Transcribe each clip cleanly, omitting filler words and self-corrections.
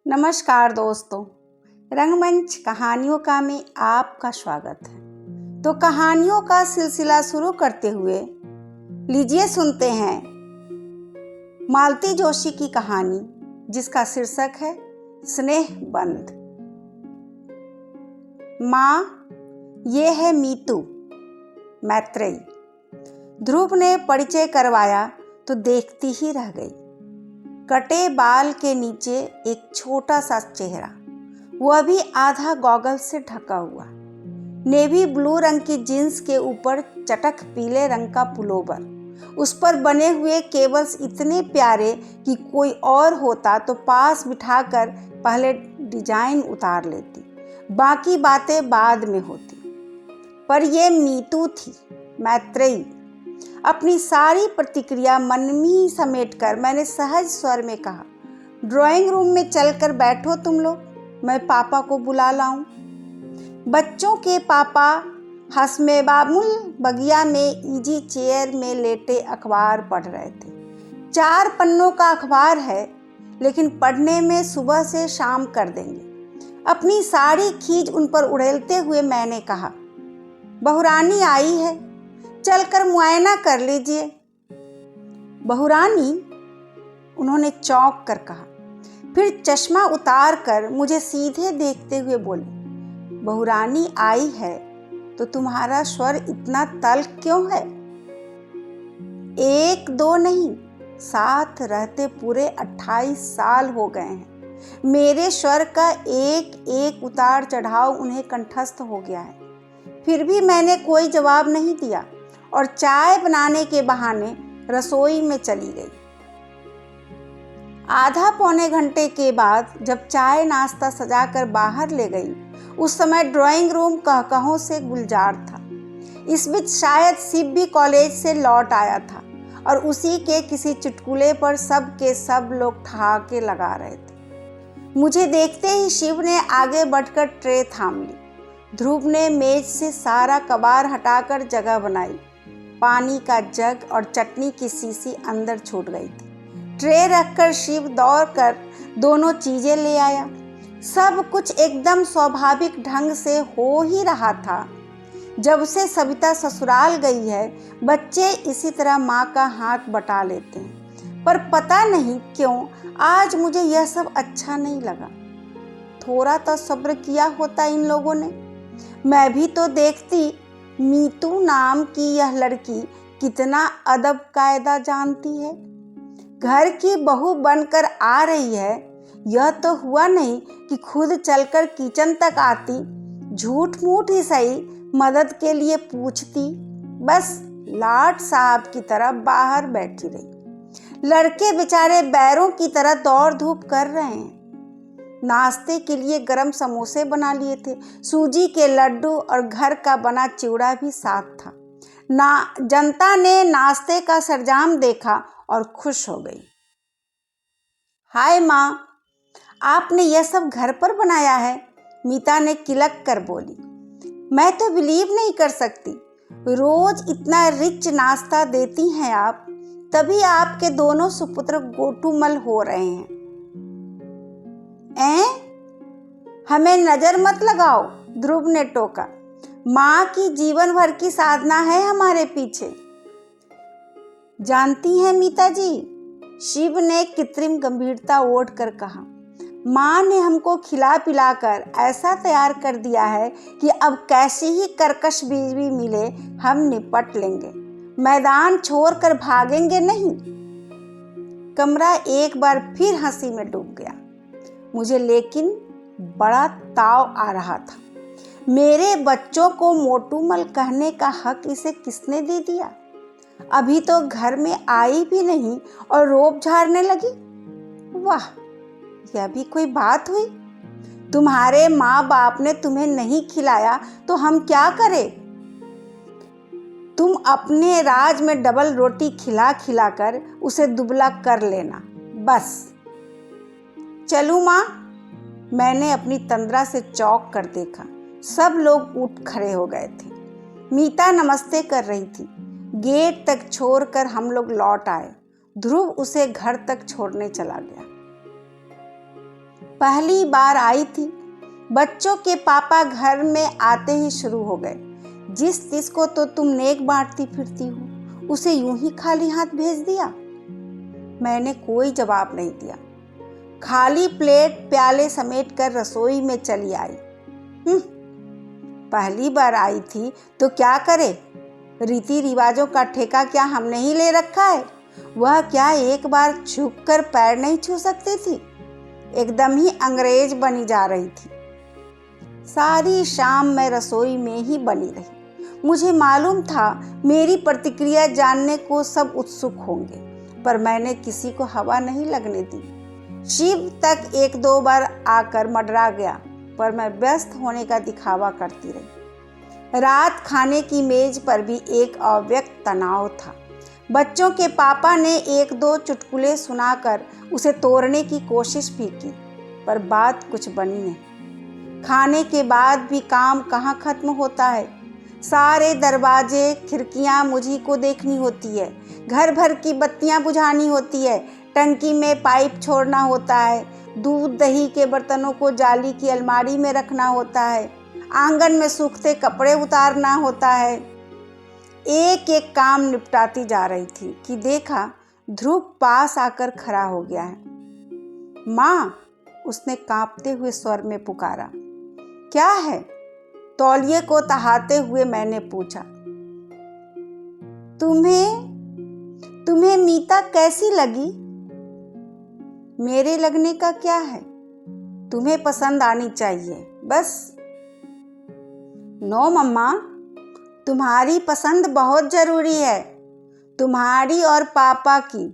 नमस्कार दोस्तों, रंगमंच कहानियों का में आपका स्वागत है। तो कहानियों का सिलसिला शुरू करते हुए लीजिए सुनते हैं मालती जोशी की कहानी, जिसका शीर्षक है स्नेह बंध। माँ, ये है मीतू, मैत्रेयी। ध्रुव ने परिचय करवाया तो देखती ही रह गई। कटे बाल के नीचे एक छोटा सा चेहरा, वह भी आधा गॉगल से ढका हुआ। नेवी ब्लू रंग की जींस के ऊपर चटक पीले रंग का पुलोवर, उस पर बने हुए केबल्स इतने प्यारे कि कोई और होता तो पास बिठाकर पहले डिजाइन उतार लेती, बाकी बातें बाद में होती। पर यह मीतू थी, मैत्रेयी। अपनी सारी प्रतिक्रिया मन में ही समेटकर मैंने सहज स्वर में कहा, ड्राइंग रूम में चलकर बैठो तुम लोग, मैं पापा को बुला लाऊं। बच्चों के पापा हसमेबामुल बगिया में इजी चेयर में लेटे अखबार पढ़ रहे थे। 4 पन्नों का अखबार है, लेकिन पढ़ने में सुबह से शाम कर देंगे। अपनी सारी खींच उन पर उड़ेलते हुए मैंने कहा, बहुरानी आई है, चलकर मुआयना कर लीजिए। बहुरानी, उन्होंने चौंक कर कहा, फिर चश्मा उतार कर मुझे सीधे देखते हुए बोले, बहुरानी आई है तो तुम्हारा स्वर इतना तल्ख क्यों है? 1-2 नहीं, साथ रहते पूरे 28 साल हो गए हैं। मेरे स्वर का एक एक उतार चढ़ाव उन्हें कंठस्थ हो गया है। फिर भी मैंने कोई जवाब नहीं दिया और चाय बनाने के बहाने रसोई में चली गई। आधा पौने घंटे के बाद जब चाय नाश्ता सजाकर बाहर ले गई, उस समय ड्राइंग रूम कहकहों से गुलजार था। इस बीच शायद शिव भी कॉलेज से लौट आया था और उसी के किसी चुटकुले पर सब के सब लोग ठहाके लगा रहे थे। मुझे देखते ही शिव ने आगे बढ़कर ट्रे थाम ली। ध्रुव ने मेज से सारा कबार हटाकर जगह बनाई। पानी का जग और चटनी की शीशी अंदर छूट गई थी। ट्रे रखकर शिव दौड़कर दोनों चीजें ले आया। सब कुछ एकदम स्वाभाविक ढंग से हो ही रहा था। जब से सविता ससुराल गई है, बच्चे इसी तरह माँ का हाथ बटा लेते हैं। पर पता नहीं क्यों आज मुझे यह सब अच्छा नहीं लगा। थोड़ा तो सब्र किया होता इन लोगों ने। मैं भी तो देखती मीतू नाम की यह लड़की कितना अदब कायदा जानती है। घर की बहू बनकर आ रही है, यह तो हुआ नहीं कि खुद चलकर किचन तक आती, झूठ मूठ ही सही मदद के लिए पूछती, बस लाट साहब की तरह बाहर बैठी रही। लड़के बेचारे बैरों की तरह दौड़ धूप कर रहे हैं। नाश्ते के लिए गरम समोसे बना लिए थे, सूजी के लड्डू और घर का बना चिवड़ा भी साथ था। जनता ने नाश्ते का सरंजाम देखा और खुश हो गई। हाय माँ, आपने यह सब घर पर बनाया है? मीता ने किलक कर बोली। मैं तो बिलीव नहीं कर सकती, रोज इतना रिच नाश्ता देती हैं आप, तभी आपके दोनों सुपुत्र गोटूमल हो रहे हैं। हमें नजर मत लगाओ, ध्रुव ने टोका। माँ की जीवन भर की साधना है हमारे पीछे। जानती हैं मीता जी, शिव ने कृत्रिम गंभीरता ओढ़ कर कहा, माँ ने हमको खिला पिलाकर ऐसा तैयार कर दिया है कि अब कैसी ही कर्कश बीवी मिले हम निपट लेंगे, मैदान छोड़कर भागेंगे नहीं। कमरा एक बार फिर हंसी में डूब गया। मुझे लेकिन बड़ा ताव आ रहा था। मेरे बच्चों को मोटूमल कहने का हक इसे किसने दे दिया? अभी तो घर में आई भी नहीं और रोब झाड़ने लगी। वाह, यह भी कोई बात हुई? तुम्हारे माँ बाप ने तुम्हें नहीं खिलाया तो हम क्या करें? तुम अपने राज में डबल रोटी खिला खिला कर उसे दुबला कर लेना, बस। चलूं माँ? मैंने अपनी तंद्रा से चौंक कर देखा। सब लोग उठ खड़े हो गए थे। मीता नमस्ते कर रही थी। गेट तक छोड़कर हम लोग लौट आए। ध्रुव उसे घर तक छोड़ने चला गया। पहली बार आई थी। बच्चों के पापा घर में आते ही शुरू हो गए, जिस को तो तुम नेक बांटती फिरती हो, उसे यूं ही खाली हाथ भेज दिया। मैंने कोई जवाब नहीं दिया। खाली प्लेट प्याले समेट कर रसोई में चली आई। पहली बार आई थी तो क्या करे, रीति रिवाजों का ठेका क्या हमने ही ले रखा है? वह क्या एक बार झुककर पैर नहीं छू सकती थी? एकदम ही अंग्रेज बनी जा रही थी। सारी शाम मैं रसोई में ही बनी रही। मुझे मालूम था मेरी प्रतिक्रिया जानने को सब उत्सुक होंगे, पर मैंने किसी को हवा नहीं लगने दी। शिव तक 1-2 बार आकर मडरा गया, पर मैं व्यस्त होने का दिखावा करती रही। रात खाने की मेज पर भी एक अव्यक्त तनाव था। बच्चों के पापा ने 1-2 चुटकुले सुनाकर उसे तोड़ने की कोशिश भी की, पर बात कुछ बनी नहीं। खाने के बाद भी काम कहाँ खत्म होता है। सारे दरवाजे खिड़कियाँ मुझी को देखनी होती है, घर भर की बत्तियाँ बुझानी होती है, टंकी में पाइप छोड़ना होता है, दूध दही के बर्तनों को जाली की अलमारी में रखना होता है, आंगन में सूखते कपड़े उतारना होता है। एक एक काम निपटाती जा रही थी कि देखा ध्रुव पास आकर खड़ा हो गया है। माँ, उसने कांपते हुए स्वर में पुकारा। क्या है? तौलिए को तहाते हुए मैंने पूछा। तुम्हें मीता कैसी लगी? मेरे लगने का क्या है, तुम्हें पसंद आनी चाहिए बस। नो मम्मा, तुम्हारी पसंद बहुत जरूरी है, तुम्हारी और पापा की।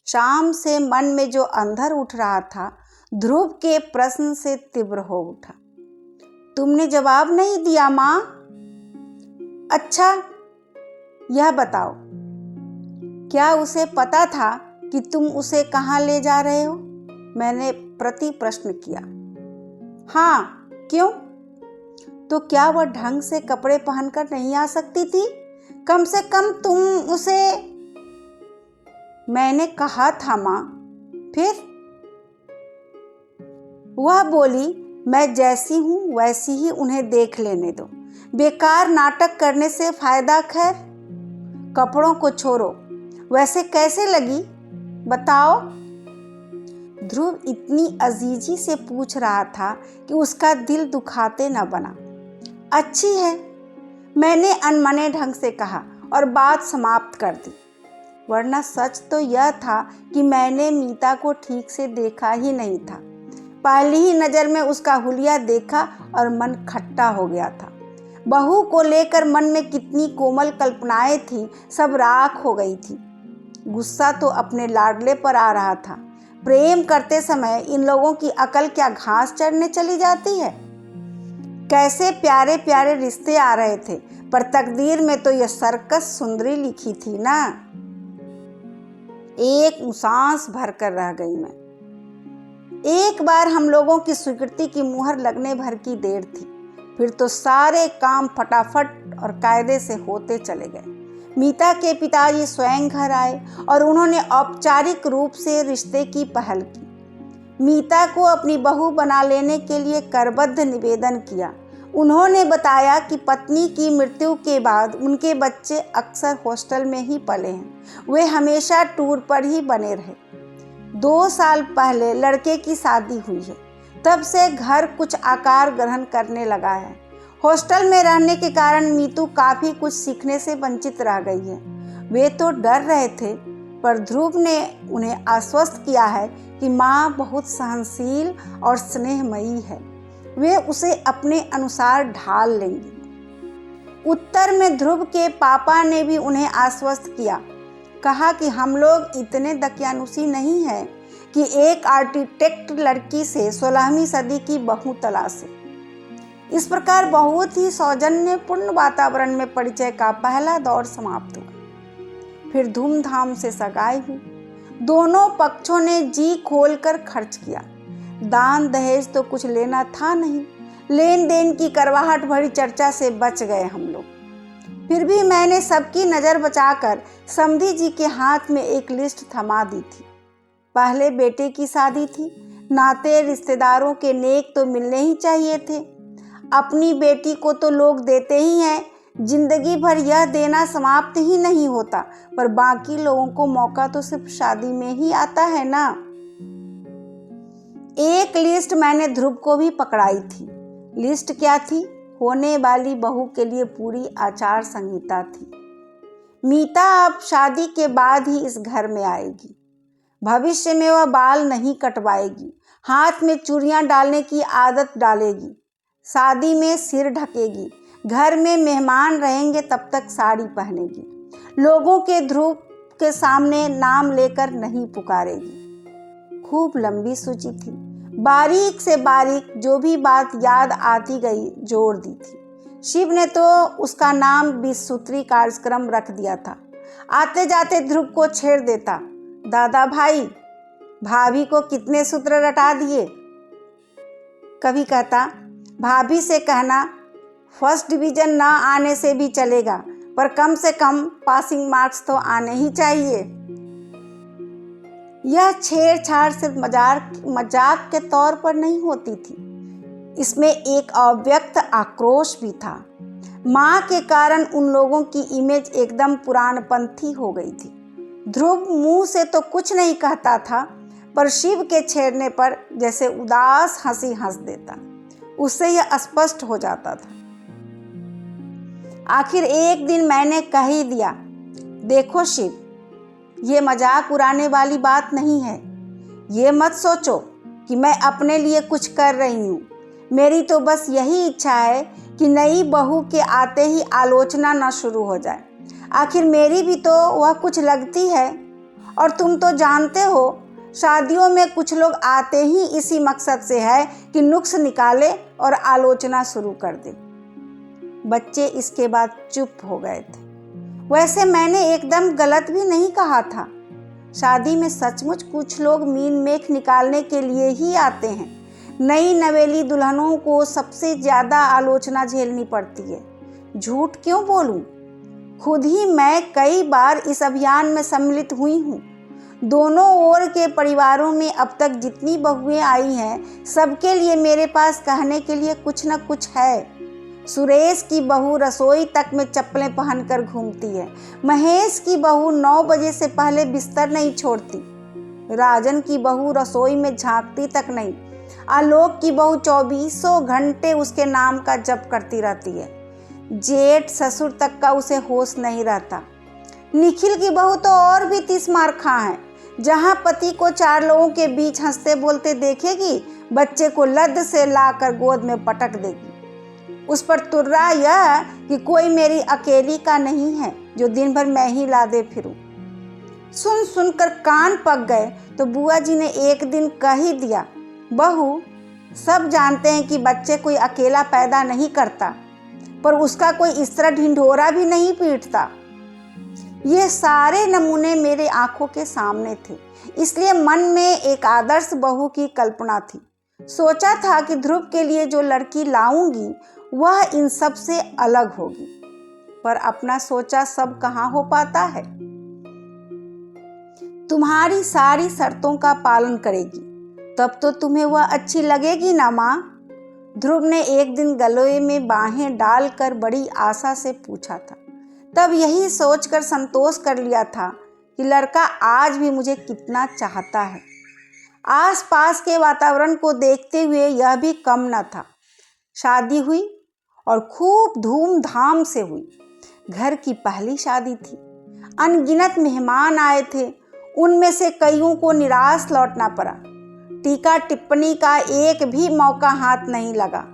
शाम से मन में जो अंधर उठ रहा था ध्रुव के प्रश्न से तीव्र हो उठा। तुमने जवाब नहीं दिया माँ। अच्छा, यह बताओ, क्या उसे पता था कि तुम उसे कहाँ ले जा रहे हो? मैंने प्रति प्रश्न किया। हाँ, क्यों? तो क्या वह ढंग से कपड़े पहनकर नहीं आ सकती थी? कम से कम तुम उसे। मैंने कहा था माँ। फिर वह बोली, मैं जैसी हूँ वैसी ही उन्हें देख लेने दो, बेकार नाटक करने से फायदा खैर। कपड़ों को छोड़ो, वैसे कैसे लगी बताओ? ध्रुव इतनी अजीजी से पूछ रहा था कि उसका दिल दुखाते न बना। अच्छी है, मैंने अनमने ढंग से कहा और बात समाप्त कर दी। वरना सच तो यह था कि मैंने मीता को ठीक से देखा ही नहीं था। पहली ही नज़र में उसका हुलिया देखा और मन खट्टा हो गया था। बहू को लेकर मन में कितनी कोमल कल्पनाएं थी, सब राख हो गई थी। गुस्सा तो अपने लाडले पर आ रहा था। प्रेम करते समय इन लोगों की अकल क्या घास चढ़ने चली जाती है? कैसे प्यारे प्यारे रिश्ते आ रहे थे, पर तकदीर में तो यह सर्कस सुंदरी लिखी थी ना। एक सांस भरकर रह गई मैं। एक बार हम लोगों की स्वीकृति की मुहर लगने भर की देर थी, फिर तो सारे काम फटाफट और कायदे से होते चले गए। मीता के पिताजी स्वयं घर आए और उन्होंने औपचारिक रूप से रिश्ते की पहल की। मीता को अपनी बहू बना लेने के लिए करबद्ध निवेदन किया। उन्होंने बताया कि पत्नी की मृत्यु के बाद उनके बच्चे अक्सर हॉस्टल में ही पले हैं, वे हमेशा टूर पर ही बने रहे। 2 साल पहले लड़के की शादी हुई है, तब से घर कुछ आकार ग्रहण करने लगा है। हॉस्टल में रहने के कारण मीतू काफ़ी कुछ सीखने से वंचित रह गई है। वे तो डर रहे थे, पर ध्रुव ने उन्हें आश्वस्त किया है कि माँ बहुत सहनशील और स्नेहमयी है, वे उसे अपने अनुसार ढाल लेंगी। उत्तर में ध्रुव के पापा ने भी उन्हें आश्वस्त किया, कहा कि हम लोग इतने दकियानुसी नहीं हैं कि एक आर्किटेक्ट लड़की से 16वीं सदी की बहू तलाशे। इस प्रकार बहुत ही सौजन्यपूर्ण वातावरण में परिचय का पहला दौर समाप्त हुआ। फिर धूमधाम से सगाई हुई। दोनों पक्षों ने जी खोलकर खर्च किया। दान दहेज तो कुछ लेना था नहीं, लेन देन की करवाहट भरी चर्चा से बच गए हम लोग। फिर भी मैंने सबकी नज़र बचाकर समधी जी के हाथ में एक लिस्ट थमा दी थी। पहले बेटे की शादी थी, नाते रिश्तेदारों के नेक तो मिलने ही चाहिए थे। अपनी बेटी को तो लोग देते ही हैं, जिंदगी भर यह देना समाप्त ही नहीं होता, पर बाकी लोगों को मौका तो सिर्फ शादी में ही आता है ना। एक लिस्ट मैंने ध्रुव को भी पकड़ाई थी। लिस्ट क्या थी? होने वाली बहू के लिए पूरी आचार संहिता थी। मीता अब शादी के बाद ही इस घर में आएगी। भविष्य में वह बाल नहीं कटवाएगी, हाथ में चूड़ियां डालने की आदत डालेगी, शादी में सिर ढकेगी, घर में मेहमान रहेंगे तब तक साड़ी पहनेगी, लोगों के ध्रुव के सामने नाम लेकर नहीं पुकारेगी। खूब लंबी सूची थी, बारीक से बारीक जो भी बात याद आती गई जोड़ दी थी। शिव ने तो उसका नाम 20 सूत्री कार्यक्रम रख दिया था। आते जाते ध्रुव को छेड़ देता, दादा भाई भाभी को कितने सूत्र रटा दिए। कभी कहता, भाभी से कहना फर्स्ट डिवीजन ना आने से भी चलेगा, पर कम से कम पासिंग मार्क्स तो आने ही चाहिए। यह छेड़छाड़ सिर्फ मजाक के तौर पर नहीं होती थी, इसमें एक अव्यक्त आक्रोश भी था। माँ के कारण उन लोगों की इमेज एकदम पुरानपंथी हो गई थी। ध्रुव मुंह से तो कुछ नहीं कहता था, पर शिव के छेड़ने पर जैसे उदास हंसी हंस देता। उससे यह स्पष्ट हो जाता था। आखिर एक दिन मैंने कह ही दिया, देखो शिव, ये मजाक उड़ाने वाली बात नहीं है। ये मत सोचो कि मैं अपने लिए कुछ कर रही हूँ। मेरी तो बस यही इच्छा है कि नई बहू के आते ही आलोचना न शुरू हो जाए। आखिर मेरी भी तो वह कुछ लगती है, और तुम तो जानते हो शादियों में कुछ लोग आते ही इसी मकसद से है कि नुक्स निकाले और आलोचना शुरू कर दे। बच्चे इसके बाद चुप हो गए थे। वैसे मैंने एकदम गलत भी नहीं कहा था। शादी में सचमुच कुछ लोग मीन मेख निकालने के लिए ही आते हैं। नई नवेली दुल्हनों को सबसे ज़्यादा आलोचना झेलनी पड़ती है। झूठ क्यों बोलूं? खुद ही मैं कई बार इस अभियान में सम्मिलित हुई हूँ। दोनों ओर के परिवारों में अब तक जितनी बहुएं आई हैं, सबके लिए मेरे पास कहने के लिए कुछ न कुछ है। सुरेश की बहू रसोई तक में चप्पलें पहनकर घूमती है। महेश की बहू 9 बजे से पहले बिस्तर नहीं छोड़ती। राजन की बहू रसोई में झांकती तक नहीं। आलोक की बहू 24 घंटे उसके नाम का जप करती रहती है। जेठ ससुर तक का उसे होश नहीं रहता। निखिल की बहू तो और भी 30 मार खा है। जहाँ पति को 4 लोगों के बीच हंसते बोलते देखेगी, बच्चे को लद से लाकर गोद में पटक देगी। उस पर तुर्रा यह कि कोई मेरी अकेली का नहीं है जो दिन भर मैं ही लादे फिरूं। सुन सुनकर कान पक गए तो बुआ जी ने एक दिन कह ही दिया, बहू, सब जानते हैं कि बच्चे कोई अकेला पैदा नहीं करता, पर उसका कोई इस तरह ढिंढोरा भी नहीं पीटता। ये सारे नमूने मेरे आंखों के सामने थे, इसलिए मन में एक आदर्श बहू की कल्पना थी। सोचा था कि ध्रुव के लिए जो लड़की लाऊंगी वह इन सब से अलग होगी, पर अपना सोचा सब कहाँ हो पाता है। तुम्हारी सारी शर्तों का पालन करेगी, तब तो तुम्हें वह अच्छी लगेगी ना माँ? ध्रुव ने एक दिन गले में बाहें डालकर बड़ी आशा से पूछा था। तब यही सोचकर संतोष कर लिया था कि लड़का आज भी मुझे कितना चाहता है। आसपास के वातावरण को देखते हुए यह भी कम न था। शादी हुई और खूब धूमधाम से हुई। घर की पहली शादी थी। अनगिनत मेहमान आए थे, उनमें से कईयों को निराश लौटना पड़ा। टीका टिप्पणी का एक भी मौका हाथ नहीं लगा।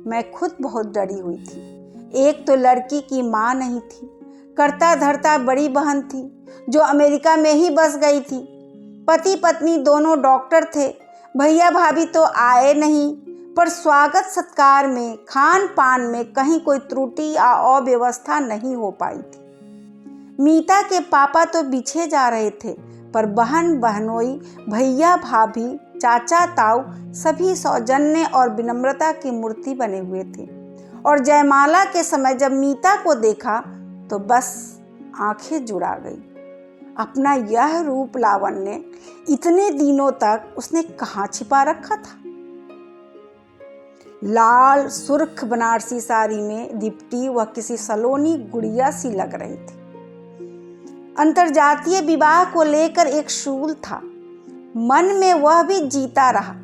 मैं खुद बहुत डरी हुई थी। एक तो लड़की की माँ नहीं थी, करता धरता बड़ी बहन थी जो अमेरिका में ही बस गई थी। पति पत्नी दोनों डॉक्टर थे। भैया भाभी तो आए नहीं, पर स्वागत सत्कार में, खान पान में कहीं कोई त्रुटि या अव्यवस्था नहीं हो पाई थी। मीता के पापा तो पीछे जा रहे थे, पर बहन बहनोई, भैया भाभी, चाचा ताऊ सभी सौजन्य और विनम्रता की मूर्ति बने हुए थे। और जयमाला के समय जब मीता को देखा तो बस आंखें जुड़ा गई। अपना यह रूप लावण्य इतने दिनों तक उसने कहाँ छिपा रखा था। लाल सुर्ख बनारसी साड़ी में लिपटी वह किसी सलोनी गुड़िया सी लग रही थी। अंतरजातीय विवाह को लेकर एक शूल था, मन में वह भी जीता रहा।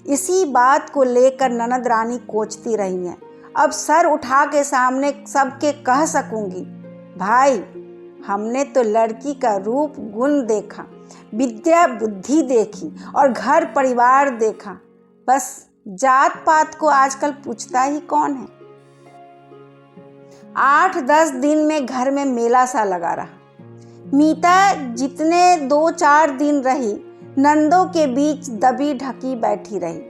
इसी बात को लेकर ननद रानी कोचती रही हैं। अब सर उठा के सामने सबके कह सकूंगी, भाई हमने तो लड़की का रूप गुण देखा, विद्या बुद्धि देखी और घर परिवार देखा, बस जात पात को आजकल पूछता ही कौन है। 8-10 दिन में घर में मेला सा लगा रहा। मीता जितने 2-4 दिन रही, नंदों के बीच दबी ढकी बैठी रही,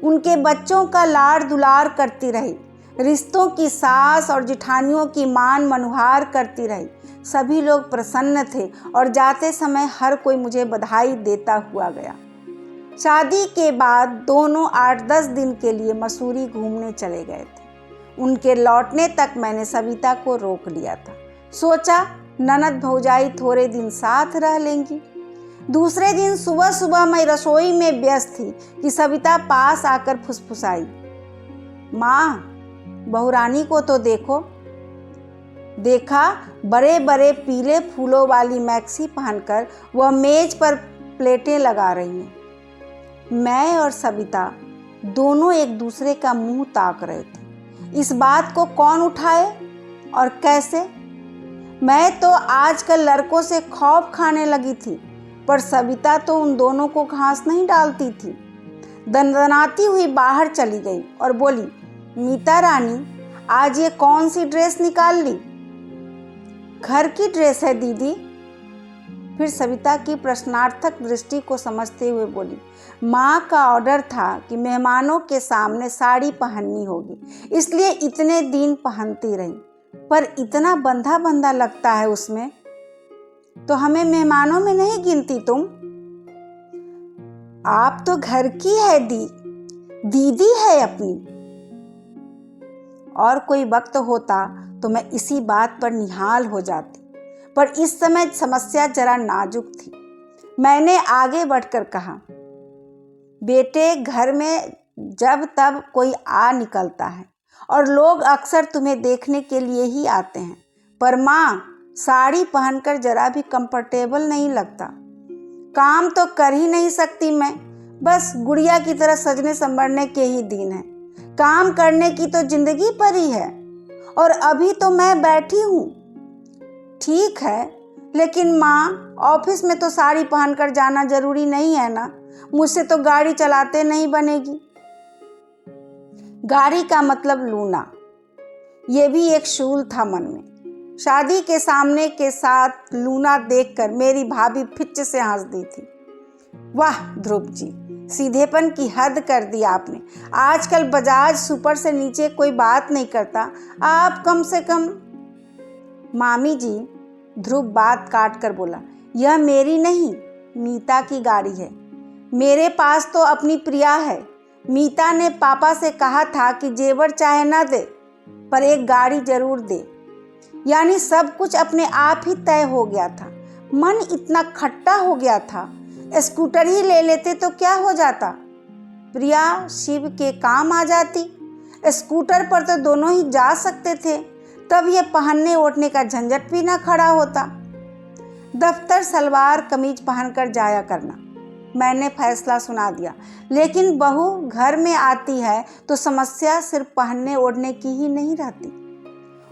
उनके बच्चों का लाड़ दुलार करती रही, रिश्तों की सास और जिठानियों की मान मनुहार करती रही। सभी लोग प्रसन्न थे और जाते समय हर कोई मुझे बधाई देता हुआ गया। शादी के बाद दोनों 8-10 दिन के लिए मसूरी घूमने चले गए थे। उनके लौटने तक मैंने सविता को रोक लिया था। सोचा ननद भौजाई थोड़े दिन साथ रह लेंगी। दूसरे दिन सुबह सुबह मैं रसोई में व्यस्त थी कि सविता पास आकर फुसफुसाई, माँ बहुरानी को तो देखो। देखा, बड़े बड़े पीले फूलों वाली मैक्सी पहनकर वह मेज पर प्लेटें लगा रही हैं। मैं और सविता दोनों एक दूसरे का मुंह ताक रहे थे। इस बात को कौन उठाए और कैसे? मैं तो आजकल लड़कों से खौफ खाने लगी थी, पर सविता तो उन दोनों को घास नहीं डालती थी। दनदनाती हुई बाहर चली गई और बोली, मीता रानी आज ये कौन सी ड्रेस निकाल ली? घर की ड्रेस है दीदी। फिर सविता की प्रश्नार्थक दृष्टि को समझते हुए बोली, माँ का ऑर्डर था कि मेहमानों के सामने साड़ी पहननी होगी, इसलिए इतने दिन पहनती रही, पर इतना बंधा बंधा लगता है उसमें, तो हमें मेहमानों में नहीं गिनती तुम? आप तो घर की है दीदी है अपनी। और कोई वक्त होता तो मैं इसी बात पर निहाल हो जाती, पर इस समय समस्या जरा नाजुक थी। मैंने आगे बढ़कर कहा, बेटे घर में जब तब कोई आ निकलता है और लोग अक्सर तुम्हें देखने के लिए ही आते हैं, पर माँ साड़ी पहनकर जरा भी कंफर्टेबल नहीं लगता। काम तो कर ही नहीं सकती मैं, बस गुड़िया की तरह सजने संवरने के ही दिन है। काम करने की तो जिंदगी पर ही है, और अभी तो मैं बैठी हूँ। ठीक है, लेकिन माँ ऑफिस में तो साड़ी पहनकर जाना जरूरी नहीं है ना? मुझसे तो गाड़ी चलाते नहीं बनेगी। गाड़ी का मतलब लूना, ये भी एक शूल था मन में। शादी के सामने के साथ लूना देखकर मेरी भाभी फिच से हंस दी थी। वाह ध्रुव जी, सीधेपन की हद कर दी आपने। आजकल बजाज सुपर से नीचे कोई बात नहीं करता, आप कम से कम। मामी जी, ध्रुव बात काट कर बोला, यह मेरी नहीं, मीता की गाड़ी है। मेरे पास तो अपनी प्रिया है। मीता ने पापा से कहा था कि जेवर चाहे ना दे, पर एक गाड़ी जरूर दे। यानी सब कुछ अपने आप ही तय हो गया था। मन इतना खट्टा हो गया था, स्कूटर ही ले लेते तो क्या हो जाता? प्रिया शिव के काम आ जाती। स्कूटर पर तो दोनों ही जा सकते थे, तब ये पहनने ओढ़ने का झंझट भी ना खड़ा होता। दफ्तर सलवार कमीज पहनकर जाया करना, मैंने फैसला सुना दिया। लेकिन बहू घर में आती है तो समस्या सिर्फ पहनने ओढ़ने की ही नहीं रहती।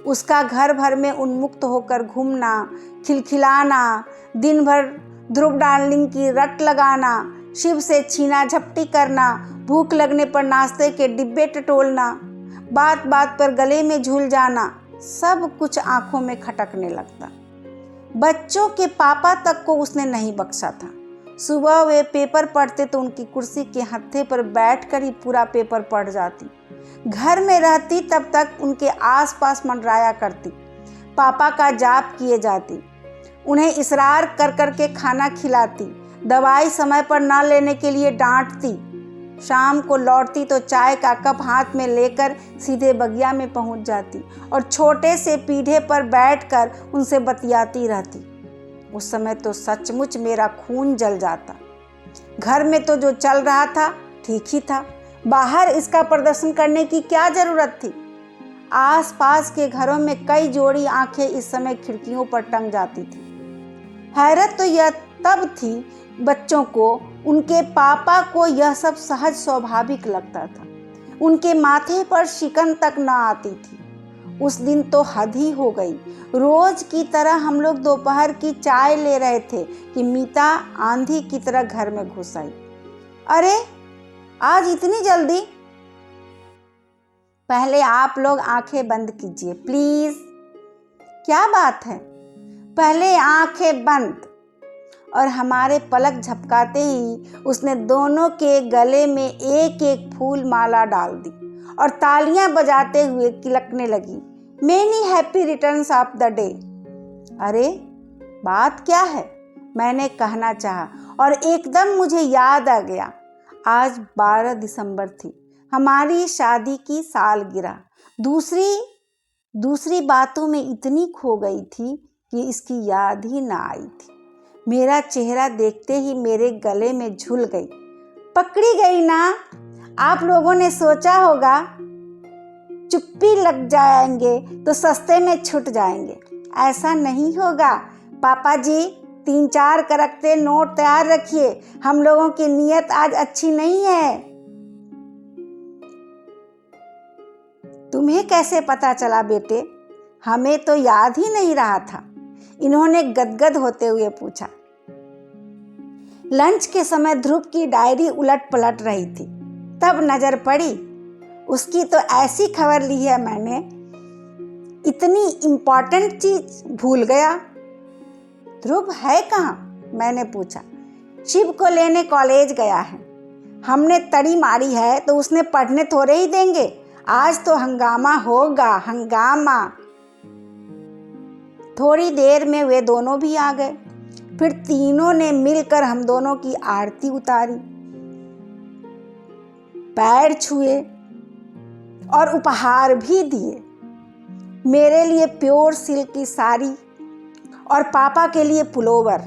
उसका घर भर में उन्मुक्त होकर घूमना, खिलखिलाना, दिन भर ध्रुव डार्लिंग की रट लगाना, शिव से छीना झपटी करना, भूख लगने पर नाश्ते के डिब्बे टटोलना, बात बात पर गले में झूल जाना, सब कुछ आंखों में खटकने लगता। बच्चों के पापा तक को उसने नहीं बख्शा था। सुबह वे पेपर पढ़ते तो उनकी कुर्सी के हत्थे पर बैठकर ही पूरा पेपर पढ़ जाती। घर में रहती तब तक उनके आसपास मंडराया करती, पापा का जाप किए जाती, उन्हें इसरार कर कर के खाना खिलाती, दवाई समय पर ना लेने के लिए डांटती। शाम को लौटती तो चाय का कप हाथ में लेकर सीधे बगिया में पहुंच जाती और छोटे से पीढ़े पर बैठकर उनसे बतियाती रहती। उस समय तो सचमुच मेरा खून जल जाता। घर में तो जो चल रहा था ठीक ही था, बाहर इसका प्रदर्शन करने की क्या जरूरत थी। आसपास के घरों में कई जोड़ी आंखें इस समय खिड़कियों पर टंग जाती थी। हैरत तो यह तब थी बच्चों को, उनके पापा को यह सब सहज स्वाभाविक लगता था। उनके माथे पर शिकन तक न आती थी। उस दिन तो हद ही हो गई। रोज की तरह हम लोग दोपहर की चाय ले रहे थे कि मीता आंधी की तरह घर में घुस आई। अरे आज इतनी जल्दी? पहले आप लोग आंखें बंद कीजिए प्लीज। क्या बात है? पहले आंखें बंद। और हमारे पलक झपकाते ही उसने दोनों के गले में एक एक फूल माला डाल दी और तालियां बजाते हुए किलकने लगी, many happy returns of the day. अरे बात क्या है? मैंने कहना चाहा और एकदम मुझे याद आ गया, आज 12 दिसंबर थी, हमारी शादी की सालगिरह। दूसरी बातों में इतनी खो गई थी कि इसकी याद ही ना आई थी। मेरा चेहरा देखते ही मेरे गले में झूल गई। पकड़ी गई ना? आप लोगों ने सोचा होगा चुप्पी लग जाएंगे तो सस्ते में छूट जाएंगे। ऐसा नहीं होगा पापा जी, 3-4 करकते नोट तैयार रखिए, हम लोगों की नीयत आज अच्छी नहीं है। तुम्हें कैसे पता चला बेटे? हमें तो याद ही नहीं रहा था, इन्होंने गदगद होते हुए पूछा। लंच के समय ध्रुव की डायरी उलट पलट रही थी, तब नजर पड़ी। उसकी तो ऐसी खबर ली है मैंने, इतनी इम्पोर्टेंट चीज भूल गया। ध्रुव है कहाँ? मैंने पूछा। शिव को लेने कॉलेज गया है। हमने तड़ी मारी है तो उसने पढ़ने थोड़े ही देंगे। आज तो हंगामा होगा, हंगामा। थोड़ी देर में वे दोनों भी आ गए। फिर तीनों ने मिलकर हम दोनों की आरती उतारी, पैर छुए और उपहार भी दिए। मेरे लिए प्योर सिल्क की साड़ी और पापा के लिए पुलोवर।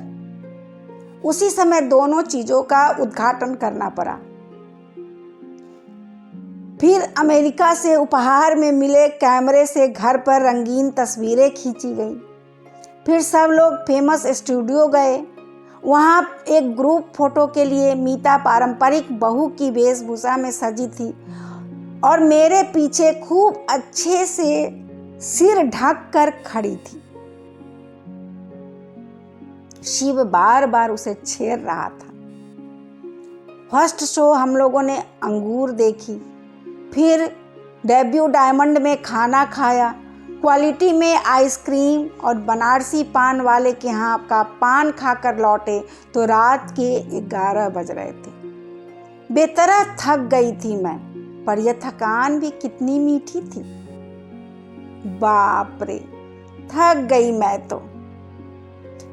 उसी समय दोनों चीजों का उद्घाटन करना पड़ा। फिर अमेरिका से उपहार में मिले कैमरे से घर पर रंगीन तस्वीरें खींची गई। फिर सब लोग फेमस स्टूडियो गए। वहाँ एक ग्रुप फोटो के लिए मीता पारंपरिक बहू की वेशभूषा में सजी थी और मेरे पीछे खूब अच्छे से सिर ढक कर खड़ी थी। शिव बार बार उसे छेड़ रहा था। फर्स्ट शो हम लोगों ने अंगूर देखी, फिर डेब्यू डायमंड में खाना खाया, क्वालिटी में आइसक्रीम और बनारसी पान वाले के यहाँ का पान खाकर लौटे तो रात के 11 बज रहे थे। बेतरह थक गई थी मैं, पर यह थकान भी कितनी मीठी थी। बाप रे, थक गई मैं तो।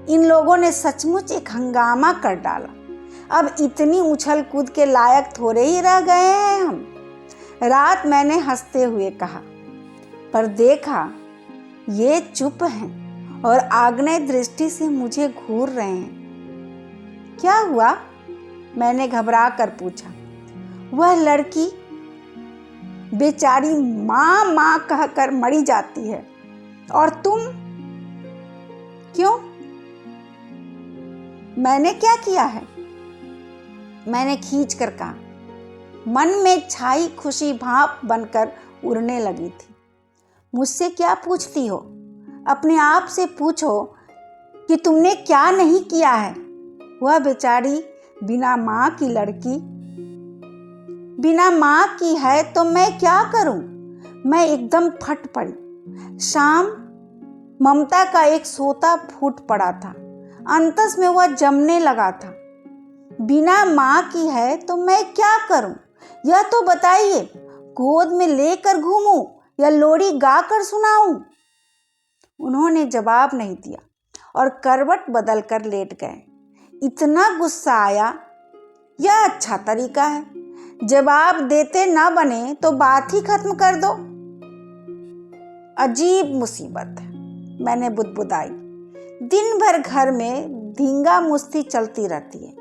इन लोगों ने सचमुच एक हंगामा कर डाला। अब इतनी उछल कूद के लायक थोड़े ही रह गए हैं हम। रात मैंने हंसते हुए कहा, पर देखा ये चुप हैं और आग्नेय दृष्टि से मुझे घूर रहे हैं। क्या हुआ? मैंने घबरा कर पूछा। वह लड़की बेचारी माँ माँ कहकर मरी जाती है और तुम? क्यों? मैंने क्या किया है? मैंने खींच कर कहा। मन में छाई खुशी भाप बनकर उड़ने लगी थी। मुझसे क्या पूछती हो? अपने आप से पूछो कि तुमने क्या नहीं किया है। वह बेचारी बिना माँ की लड़की, बिना माँ की है तो मैं क्या करूं? मैं एकदम फट पड़ी। शाम ममता का एक सोता फूट पड़ा था, अंतस में वह जमने लगा था। बिना माँ की है तो मैं क्या करूं? यह तो बताइए, गोद में लेकर घूमूं या लोरी गा कर सुनाऊं? उन्होंने जवाब नहीं दिया और करवट बदल कर लेट गए। इतना गुस्सा आया। यह अच्छा तरीका है, जवाब देते ना बने तो बात ही खत्म कर दो। अजीब मुसीबत है, मैंने बुदबुदाई। दिन भर घर में धींगा मुश्ती चलती रहती है,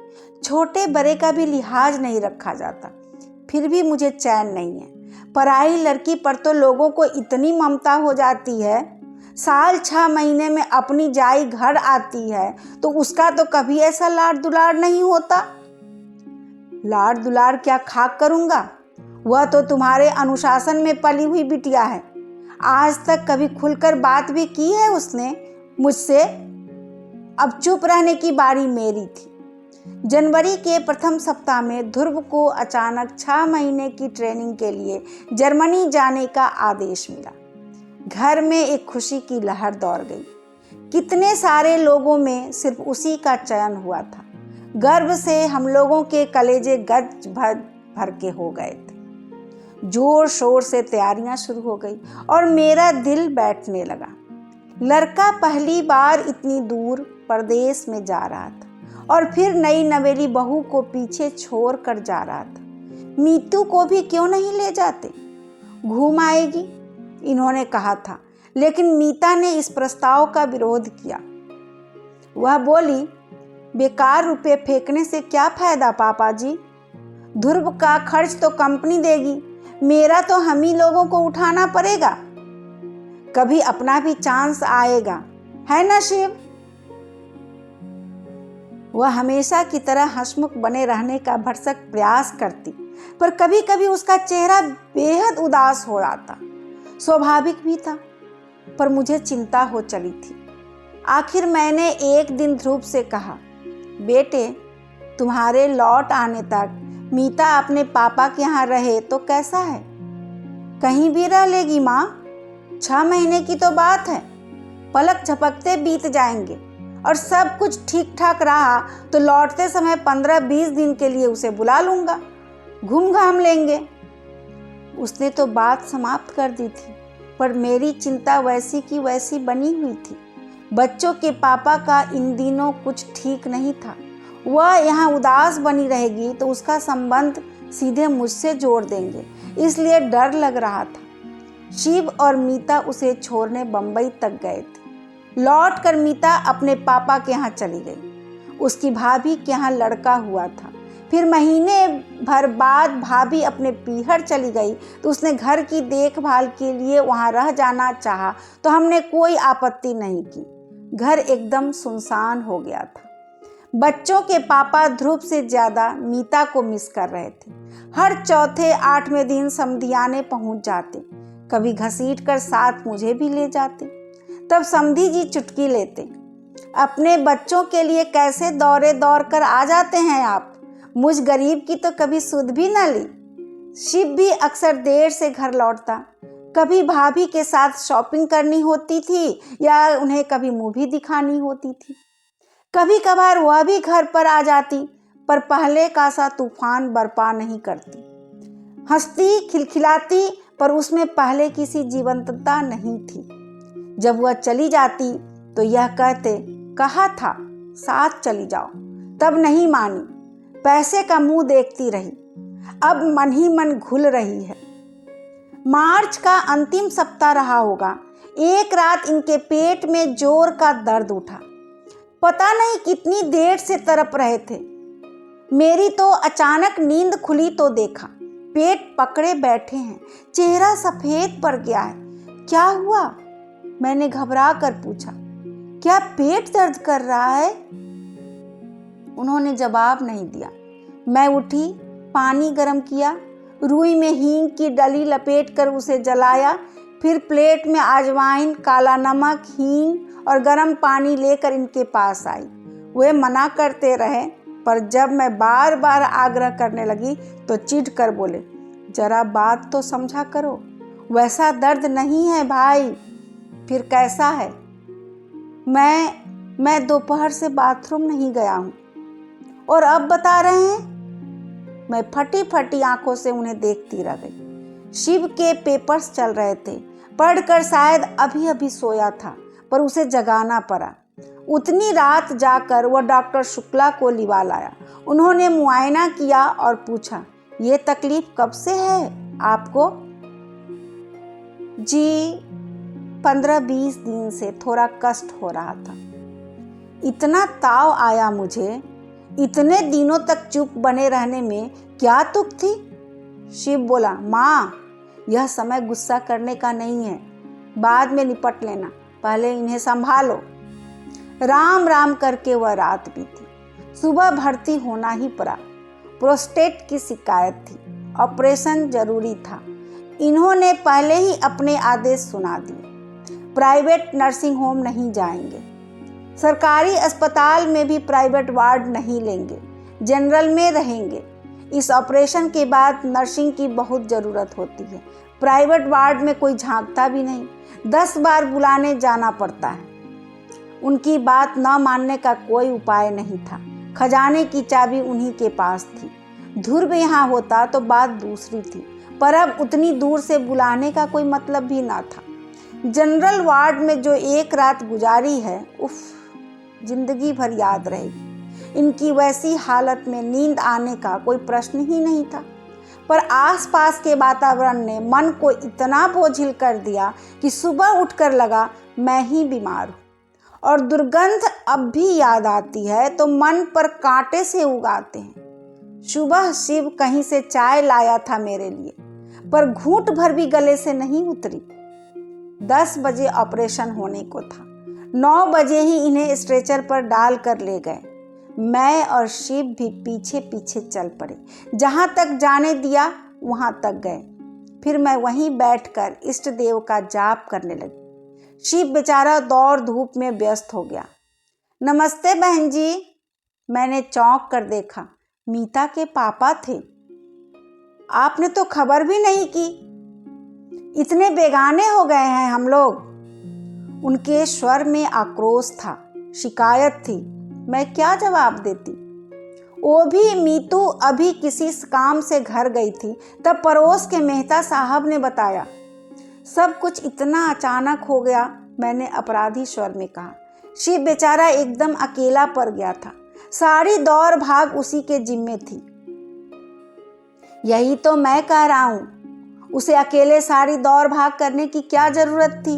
छोटे बड़े का भी लिहाज नहीं रखा जाता, फिर भी मुझे चैन नहीं है। पराई लड़की पर तो लोगों को इतनी ममता हो जाती है, साल 6 महीने में अपनी जाई घर आती है तो उसका तो कभी ऐसा लाड दुलार नहीं होता। लाड दुलार क्या खाक करूँगा, वह तो तुम्हारे अनुशासन में पली हुई बिटिया है। आज तक कभी खुलकर बात भी की है उसने मुझसे। अब चुप रहने की बारी मेरी थी। जनवरी के प्रथम सप्ताह में ध्रुव को अचानक 6 महीने की ट्रेनिंग के लिए जर्मनी जाने का आदेश मिला। घर में एक खुशी की लहर दौड़ गई। कितने सारे लोगों में सिर्फ उसी का चयन हुआ था। गर्व से हम लोगों के कलेजे गज भर भर के हो गए थे। जोर शोर से तैयारियां शुरू हो गई और मेरा दिल बैठने लगा। लड़का पहली बार इतनी दूर परदेश में जा रहा था और फिर नई नवेली बहू को पीछे छोड़ कर जा रहा था। मीतू को भी क्यों नहीं ले जाते, घूम आएगी, इन्होंने कहा था, लेकिन मीता ने इस प्रस्ताव का विरोध किया। वह बोली, बेकार रुपए फेंकने से क्या फायदा पापा जी, ध्रुव का खर्च तो कंपनी देगी, मेरा तो हम ही लोगों को उठाना पड़ेगा। कभी अपना भी चांस आएगा, है ना शिव। वह हमेशा की तरह हंसमुख बने रहने का भरसक प्रयास करती, पर कभी कभी उसका चेहरा बेहद उदास हो जाता। स्वाभाविक भी था, पर मुझे चिंता हो चली थी। आखिर मैंने एक दिन ध्रुव से कहा, बेटे, तुम्हारे लौट आने तक मीता अपने पापा के यहाँ रहे तो कैसा है? कहीं भी रह लेगी माँ, 6 महीने की तो बात है, पलक झपकते बीत जाएंगे और सब कुछ ठीक ठाक रहा तो लौटते समय 15-20 दिन के लिए उसे बुला लूँगा, घूम घाम लेंगे। उसने तो बात समाप्त कर दी थी, पर मेरी चिंता वैसी की वैसी बनी हुई थी। बच्चों के पापा का इन दिनों कुछ ठीक नहीं था। वह यहाँ उदास बनी रहेगी तो उसका संबंध सीधे मुझसे जोड़ देंगे, इसलिए डर लग रहा था। शिव और मीता उसे छोड़ने बंबई तक गए थे। लौट कर मीता अपने पापा के यहाँ चली गई। उसकी भाभी के यहाँ लड़का हुआ था। फिर महीने भर बाद भाभी अपने पीहर चली गई तो उसने घर की देखभाल के लिए वहाँ रह जाना चाहा तो हमने कोई आपत्ति नहीं की। घर एकदम सुनसान हो गया था। बच्चों के पापा ध्रुव से ज़्यादा मीता को मिस कर रहे थे। हर चौथे 8वें दिन समधियाने पहुँच जाते, कभी घसीट कर साथ मुझे भी ले जाते। तब समधी जी चुटकी लेते, अपने बच्चों के लिए कैसे दौड़े दौड़ कर आ जाते हैं आप, मुझ गरीब की तो कभी सुध भी न ली। शिव भी अक्सर देर से घर लौटता। कभी भाभी के साथ शॉपिंग करनी होती थी या उन्हें कभी मूवी दिखानी होती थी। कभी कभार वह भी घर पर आ जाती, पर पहले का सा तूफान बरपा नहीं करती। हंसती खिलखिलाती, पर उसमें पहले की सी जीवंतता नहीं थी। जब वह चली जाती तो यह कहते, कहा था साथ चली जाओ, तब नहीं मानी, पैसे का मुंह देखती रही, अब मन ही मन घुल रही है। मार्च का अंतिम सप्ताह रहा होगा। एक रात इनके पेट में जोर का दर्द उठा। पता नहीं कितनी देर से तड़प रहे थे। मेरी तो अचानक नींद खुली तो देखा पेट पकड़े बैठे हैं, चेहरा सफेद पड़ गया है। क्या हुआ? मैंने घबरा कर पूछा। क्या पेट दर्द कर रहा है? उन्होंने जवाब नहीं दिया। मैं उठी, पानी गर्म किया, रुई में हींग की डली लपेट कर उसे जलाया, फिर प्लेट में अजवाइन, काला नमक, हींग और गर्म पानी लेकर इनके पास आई। वे मना करते रहे, पर जब मैं बार बार आग्रह करने लगी तो चिढ़ कर बोले, जरा बात तो समझा करो, वैसा दर्द नहीं है भाई। फिर कैसा है? मैं दोपहर से बाथरूम नहीं गया हूँ और अब बता रहे हैं? मैं फटी फटी आंखों से उन्हें देखती रह गई। शिव के पेपर्स चल रहे थे, पढ़कर शायद अभी अभी सोया था, पर उसे जगाना पड़ा। उतनी रात जाकर वह डॉक्टर शुक्ला को लिवा लाया। उन्होंने मुआयना किया और पूछा, ये तकलीफ कब से है आपको? जी 15-20 दिन से थोड़ा कष्ट हो रहा था। इतना ताव आया मुझे, इतने दिनों तक चुप बने रहने में क्या तुक थी। शिव बोला, माँ, यह समय गुस्सा करने का नहीं है, बाद में निपट लेना, पहले इन्हें संभालो। राम राम करके वह रात बीती। सुबह भर्ती होना ही पड़ा। प्रोस्टेट की शिकायत थी, ऑपरेशन जरूरी था। इन्होंने पहले ही अपने आदेश सुना दिए, प्राइवेट नर्सिंग होम नहीं जाएंगे, सरकारी अस्पताल में भी प्राइवेट वार्ड नहीं लेंगे, जनरल में रहेंगे। इस ऑपरेशन के बाद नर्सिंग की बहुत ज़रूरत होती है, प्राइवेट वार्ड में कोई झांकता भी नहीं, 10 बार बुलाने जाना पड़ता है। उनकी बात न मानने का कोई उपाय नहीं था। खजाने की चाबी उन्हीं के पास थी। ध्रुव यहाँ होता तो बात दूसरी थी, पर अब उतनी दूर से बुलाने का कोई मतलब भी ना था। जनरल वार्ड में जो एक रात गुजारी है, उफ, जिंदगी भर याद रहेगी। इनकी वैसी हालत में नींद आने का कोई प्रश्न ही नहीं था, पर आसपास के वातावरण ने मन को इतना बोझिल कर दिया कि सुबह उठकर लगा मैं ही बीमार हूँ। और दुर्गंध अब भी याद आती है तो मन पर कांटे से उगाते हैं। सुबह शिव कहीं से चाय लाया था मेरे लिए, पर घूंट भर भी गले से नहीं उतरी। 10 बजे ऑपरेशन होने को था। 9 बजे ही इन्हें स्ट्रेचर पर डाल कर ले गए। मैं और शिव भी पीछे पीछे चल पड़े। जहाँ तक जाने दिया वहाँ तक गए। फिर मैं वहीं बैठकर इष्ट देव का जाप करने लगी। शिव बेचारा दौड़ धूप में व्यस्त हो गया। नमस्ते बहन जी। मैंने चौंक कर देखा, मीता के पापा थे। आपने तो खबर भी नहीं की, इतने बेगाने हो गए हैं हम लोग। उनके स्वर में आक्रोश था, शिकायत थी। मैं क्या जवाब देती। वो भी मीतू अभी किसी काम से घर गई थी, तब पड़ोस के मेहता साहब ने बताया। सब कुछ इतना अचानक हो गया, मैंने अपराधी स्वर में कहा। शिव बेचारा एकदम अकेला पड़ गया था। सारी दौड़ भाग उसी के जिम्मे थी। यही तो मैं कह रहा हूँ, उसे अकेले सारी दौड़ भाग करने की क्या जरूरत थी।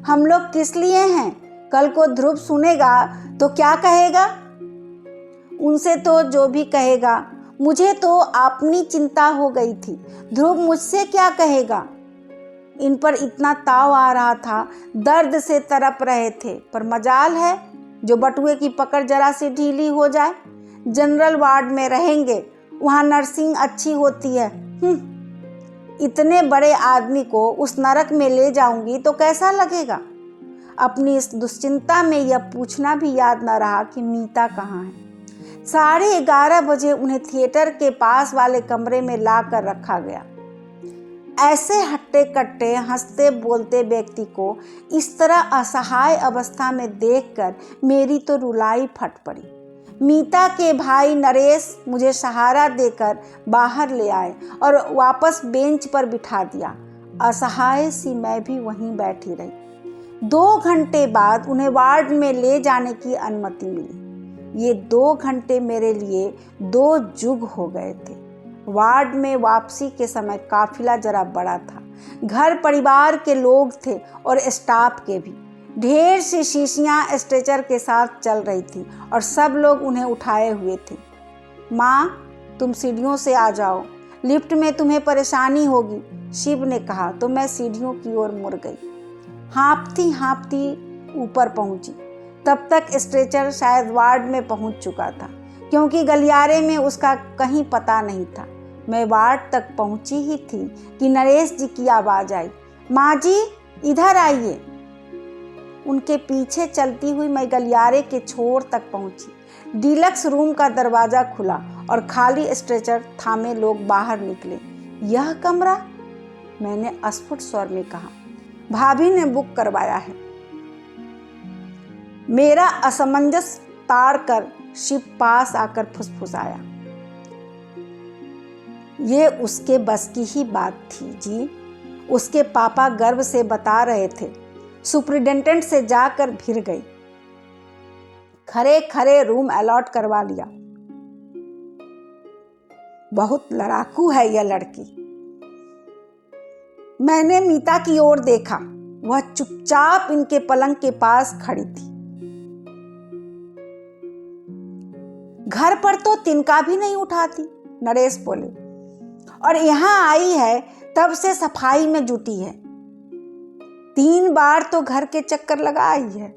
हम लोग किस लिए हैं? कल को ध्रुव सुनेगा तो क्या कहेगा? उनसे तो जो भी कहेगा, मुझे तो अपनी चिंता हो गई थी। ध्रुव मुझसे क्या कहेगा? इन पर इतना ताव आ रहा था, दर्द से तड़प रहे थे, पर मजाल है जो बटुए की पकड़ जरा सी ढीली हो जाए। जनरल वार्ड में रहेंगे, वहाँ नर्सिंग अच्छी होती है। इतने बड़े आदमी को उस नरक में ले जाऊंगी तो कैसा लगेगा? अपनी इस दुश्चिंता में यह पूछना भी याद न रहा कि मीता कहाँ है। 11:30 बजे उन्हें थिएटर के पास वाले कमरे में ला कर रखा गया। ऐसे हट्टे कट्टे हंसते बोलते व्यक्ति को इस तरह असहाय अवस्था में देखकर मेरी तो रुलाई फट पड़ी। मीता के भाई नरेश मुझे सहारा देकर बाहर ले आए और वापस बेंच पर बिठा दिया। असहाय सी मैं भी वहीं बैठी रही। 2 घंटे बाद उन्हें वार्ड में ले जाने की अनुमति मिली। ये 2 घंटे मेरे लिए 2 युग हो गए थे। वार्ड में वापसी के समय काफिला जरा बड़ा था। घर परिवार के लोग थे और स्टाफ के भी। ढेर सी शीशियां स्ट्रेचर के साथ चल रही थी और सब लोग उन्हें उठाए हुए थे। माँ, तुम सीढ़ियों से आ जाओ, लिफ्ट में तुम्हें परेशानी होगी, शिव ने कहा तो मैं सीढ़ियों की ओर मुड़ गई। हाँफती हाँफती ऊपर पहुंची। तब तक स्ट्रेचर शायद वार्ड में पहुंच चुका था, क्योंकि गलियारे में उसका कहीं पता नहीं था। मैं वार्ड तक पहुंची ही थी कि नरेश जी की आवाज़ आई, माँ जी इधर आइए। उनके पीछे चलती हुई मैं गलियारे के छोर तक पहुंची। डीलक्स रूम का दरवाज़ा खुला और खाली स्ट्रेचर थामे लोग बाहर निकले। यह कमरा? मैंने अस्फुट स्वर में कहा। भाभी ने बुक करवाया है। मेरा असमंजस ताड़ कर शिव पास आकर फुसफुसाया। ये उसके बस की ही बात थी जी। उसके पापा गर्व से बता रहे थे। सुपरिटेंडेंट से जाकर भिड़ गई। खरे खरे रूम अलॉट करवा लिया। बहुत लड़ाकू है यह लड़की। मैंने मीता की ओर देखा। वह चुपचाप इनके पलंग के पास खड़ी थी। तिनका भी नहीं उठाती, नरेश बोले, और यहाँ आई है तब से सफाई में जुटी है। 3 बार तो घर के चक्कर लगा आई है।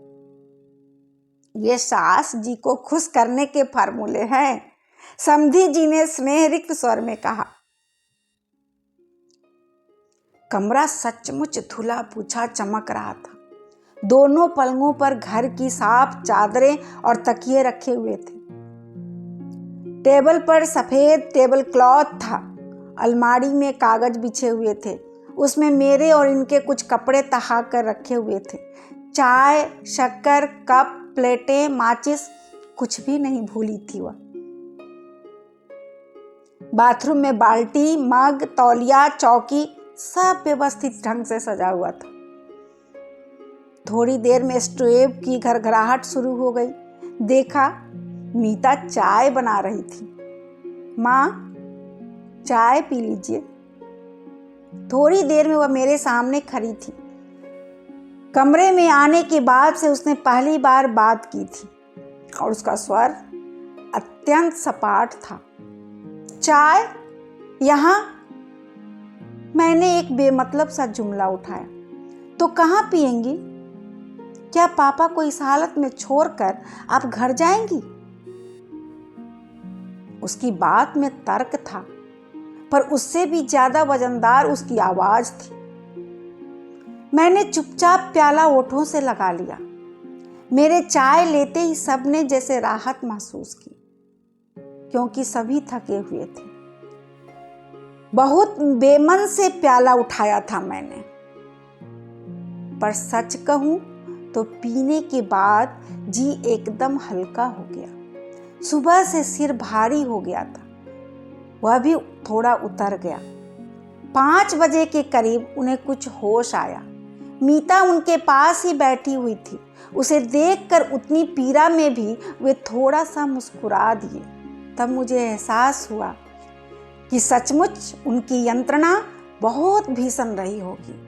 ये सास जी को खुश करने के फार्मूले हैं, समधी जी ने स्नेह रिक्त स्वर में कहा। कमरा सचमुच धुला पूछा चमक रहा था। दोनों पलंगों पर घर की साफ चादरें और तकिए रखे हुए थे। टेबल पर सफेद टेबल क्लॉथ था। अलमारी में कागज बिछे हुए थे, उसमें मेरे और इनके कुछ कपड़े तहा कर रखे हुए थे। चाय, शक्कर, कप, प्लेटें, माचिस, कुछ भी नहीं भूली थी वह। बाथरूम में बाल्टी, मग, तौलिया, चौकी सब व्यवस्थित ढंग से सजा हुआ था। थोड़ी देर में स्टोव की घरघराहट शुरू हो गई। देखा, मीता चाय बना रही थी। माँ, चाय पी लीजिए। थोड़ी देर में वह मेरे सामने खड़ी थी। कमरे में आने के बाद से उसने पहली बार बात की थी और उसका स्वर अत्यंत सपाट था। चाय यहाँ? मैंने एक बेमतलब सा जुमला उठाया। तो कहाँ पिएंगी? क्या पापा को इस हालत में छोड़कर आप घर जाएंगी? उसकी बात में तर्क था, पर उससे भी ज्यादा वजनदार उसकी आवाज थी। मैंने चुपचाप प्याला ओठों से लगा लिया। मेरे चाय लेते ही सबने जैसे राहत महसूस की, क्योंकि सभी थके हुए थे। बहुत बेमन से प्याला उठाया था मैंने, पर सच कहूं तो पीने के बाद जी एकदम हल्का हो गया। सुबह से सिर भारी हो गया था, वह भी थोड़ा उतर गया। 5 बजे के करीब उन्हें कुछ होश आया। मीता उनके पास ही बैठी हुई थी। उसे देखकर उतनी पीड़ा में भी वे थोड़ा सा मुस्कुरा दिए। तब मुझे एहसास हुआ कि सचमुच उनकी यंत्रणा बहुत भीषण रही होगी।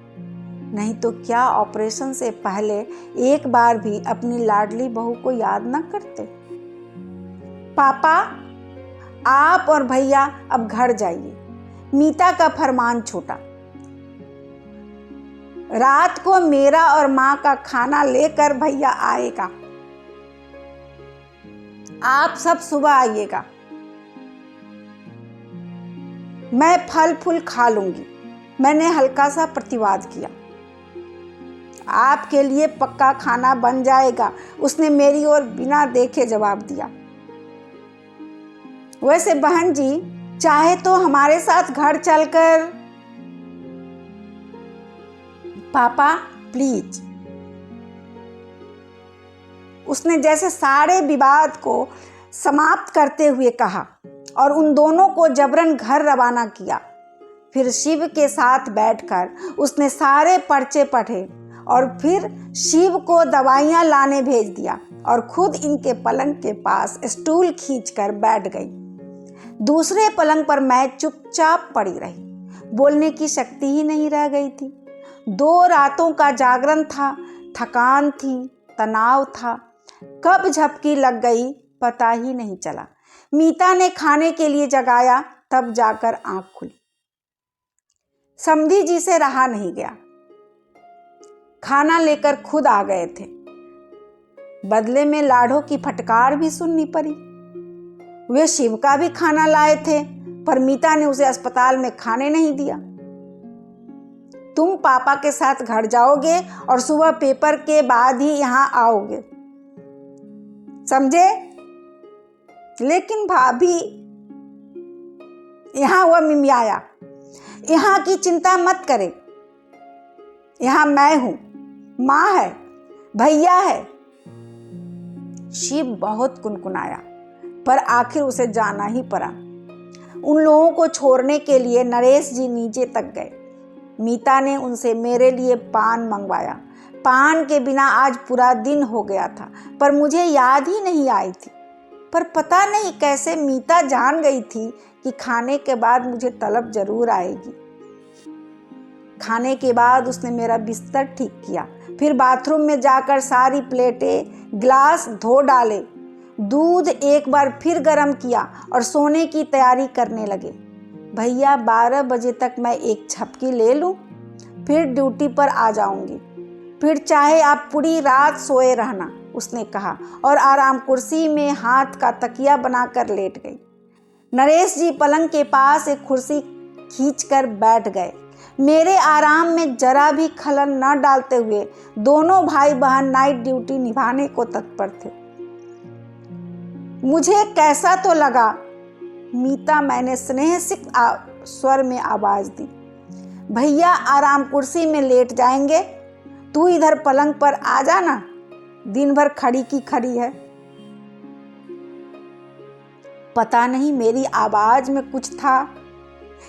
नहीं तो क्या ऑपरेशन से पहले एक बार भी अपनी लाडली बहू को याद न करते? पापा, आप और भैया अब घर जाइए, मीता का फरमान छूटा। रात को मेरा और माँ का खाना लेकर भैया आएगा। आप सब सुबह आइएगा। मैं फल फूल खा लूंगी। मैंने हल्का सा प्रतिवाद किया। आपके लिए पक्का खाना बन जाएगा, उसने मेरी ओर बिना देखे जवाब दिया। वैसे बहन जी, चाहे तो हमारे साथ घर चलकर। पापा प्लीज, उसने जैसे सारे विवाद को समाप्त करते हुए कहा और उन दोनों को जबरन घर रवाना किया। फिर शिव के साथ बैठकर उसने सारे पर्चे पढ़े और फिर शिव को दवाइयाँ लाने भेज दिया और खुद इनके पलंग के पास स्टूल खींचकर बैठ गई। दूसरे पलंग पर मैं चुपचाप पड़ी रही। बोलने की शक्ति ही नहीं रह गई थी। 2 रातों का जागरण था, थकान थी, तनाव था। कब झपकी लग गई पता ही नहीं चला। मीता ने खाने के लिए जगाया, तब जाकर आंख खुली। समधी जी से रहा नहीं गया। खाना लेकर खुद आ गए थे। बदले में लाड़ों की फटकार भी सुननी पड़ी। वे शिव का भी खाना लाए थे, पर मीता ने उसे अस्पताल में खाने नहीं दिया। तुम पापा के साथ घर जाओगे और सुबह पेपर के बाद ही यहाँ आओगे, समझे? लेकिन भाभी, यहाँ वह मिमियाया, यहाँ की चिंता मत करे। यहाँ मैं हूं, माँ है, भैया है। शिव बहुत कुनकुनाया, पर आखिर उसे जाना ही पड़ा। उन लोगों को छोड़ने के लिए नरेश जी नीचे तक गए। मीता ने उनसे मेरे लिए पान मंगवाया। पान के बिना आज पूरा दिन हो गया था, पर मुझे याद ही नहीं आई थी। पर पता नहीं कैसे मीता जान गई थी कि खाने के बाद मुझे तलब जरूर आएगी। खाने के बाद उसने मेरा बिस्तर ठीक किया, फिर बाथरूम में जाकर सारी प्लेटें, गिलास धो डाले। दूध एक बार फिर गर्म किया और सोने की तैयारी करने लगे। भैया 12 बजे तक मैं एक झपकी ले लूं, फिर ड्यूटी पर आ जाऊंगी, फिर चाहे आप पूरी रात सोए रहना, उसने कहा और आराम कुर्सी में हाथ का तकिया बनाकर लेट गई। नरेश जी पलंग के पास एक कुर्सी खींचकर बैठ गए। मेरे आराम में जरा भी खलल न डालते हुए दोनों भाई बहन नाइट ड्यूटी निभाने को तत्पर थे। मुझे कैसा तो लगा, मीता, मैंने स्नेहसिक्त स्वर में आवाज दी। भैया आराम कुर्सी में लेट जाएंगे, तू इधर पलंग पर आ जाना, दिन भर खड़ी की खड़ी है। पता नहीं मेरी आवाज में कुछ था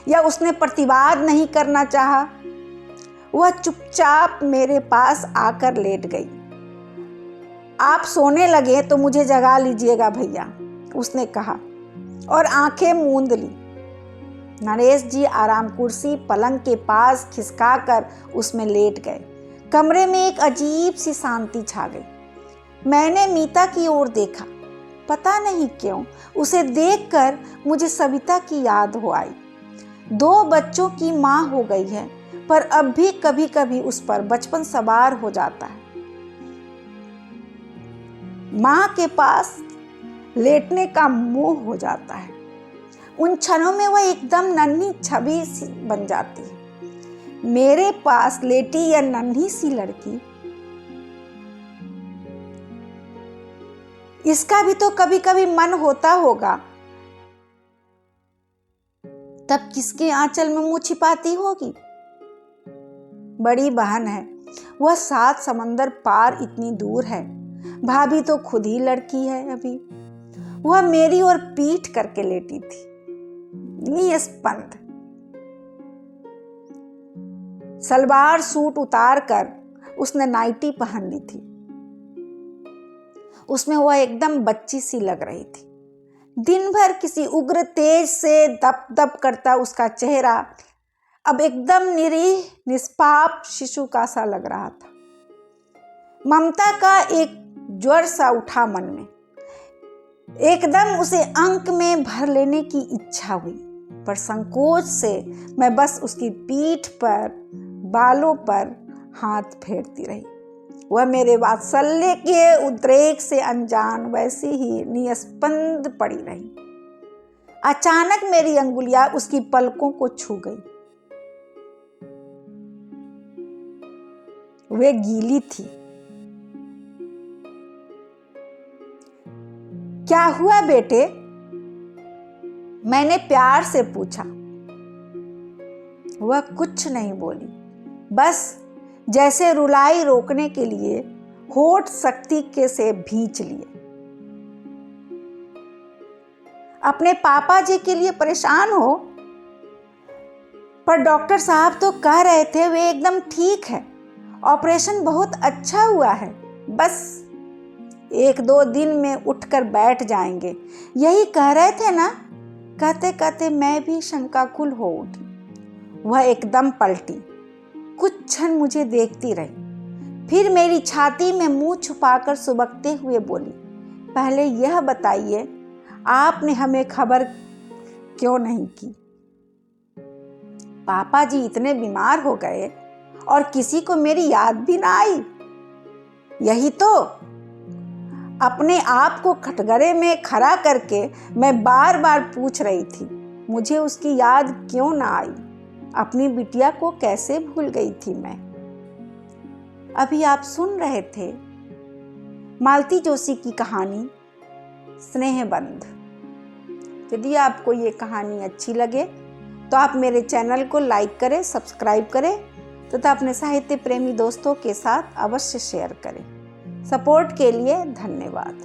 या उसने प्रतिवाद नहीं करना चाहा। वह चुपचाप मेरे पास आकर लेट गई। आप सोने लगे तो मुझे जगा लीजिएगा भैया, उसने कहा और आंखें मूंद ली। नरेश जी आराम कुर्सी पलंग के पास खिसकाकर उसमें लेट गए। कमरे में एक अजीब सी शांति छा गई। मैंने मीता की ओर देखा। पता नहीं क्यों उसे देखकर मुझे सविता की याद हो आई। 2 बच्चों की माँ हो गई है, पर अब भी कभी कभी उस पर बचपन सवार हो जाता है। माँ के पास लेटने का मोह हो जाता है। उन क्षणों में वह एकदम नन्ही छवि सी बन जाती है। मेरे पास लेटी यह नन्ही सी लड़की, इसका भी तो कभी कभी मन होता होगा। तब किसके आंचल में मुंह छिपाती होगी? बड़ी बहन है, वह 7 समंदर पार इतनी दूर है। भाभी तो खुद ही लड़की है अभी। वह मेरी ओर पीठ करके लेटी थी, निस्पंद। सलवार सूट उतार कर उसने नाइटी पहन ली थी। उसमें वह एकदम बच्ची सी लग रही थी। दिन भर किसी उग्र तेज से दप दप करता उसका चेहरा अब एकदम निरीह निष्पाप शिशु का सा लग रहा था। ममता का एक ज्वर सा उठा मन में। एकदम उसे अंक में भर लेने की इच्छा हुई, पर संकोच से मैं बस उसकी पीठ पर, बालों पर हाथ फेरती रही। वह मेरे वात्सल्य के उद्रेक से अनजान वैसी ही निस्पंद पड़ी रही। अचानक मेरी अंगुलियां उसकी पलकों को छू गई। वे गीली थी। क्या हुआ बेटे? मैंने प्यार से पूछा। वह कुछ नहीं बोली, बस जैसे रुलाई रोकने के लिए होठ सख्ती के से भींच लिए। अपने पापा जी के लिए परेशान हो? पर डॉक्टर साहब तो कह रहे थे वे एकदम ठीक है, ऑपरेशन बहुत अच्छा हुआ है, बस 1-2 दिन में उठकर बैठ जाएंगे, यही कह रहे थे ना? कहते कहते मैं भी शंकाकुल हो उठी। वह एकदम पलटी, कुछ क्षण मुझे देखती रही, फिर मेरी छाती में मुंह छुपाकर सुबकते हुए बोली, पहले यह बताइए आपने हमें खबर क्यों नहीं की? पापा जी इतने बीमार हो गए और किसी को मेरी याद भी ना आई। यही तो, अपने आप को कटघरे में खड़ा करके मैं बार बार पूछ रही थी, मुझे उसकी याद क्यों ना आई? अपनी बिटिया को कैसे भूल गई थी मैं? अभी आप सुन रहे थे मालती जोशी की कहानी स्नेहबंध। यदि आपको ये कहानी अच्छी लगे तो आप मेरे चैनल को लाइक करें, सब्सक्राइब करें तथा अपने साहित्य प्रेमी दोस्तों के साथ अवश्य शेयर करें। सपोर्ट के लिए धन्यवाद।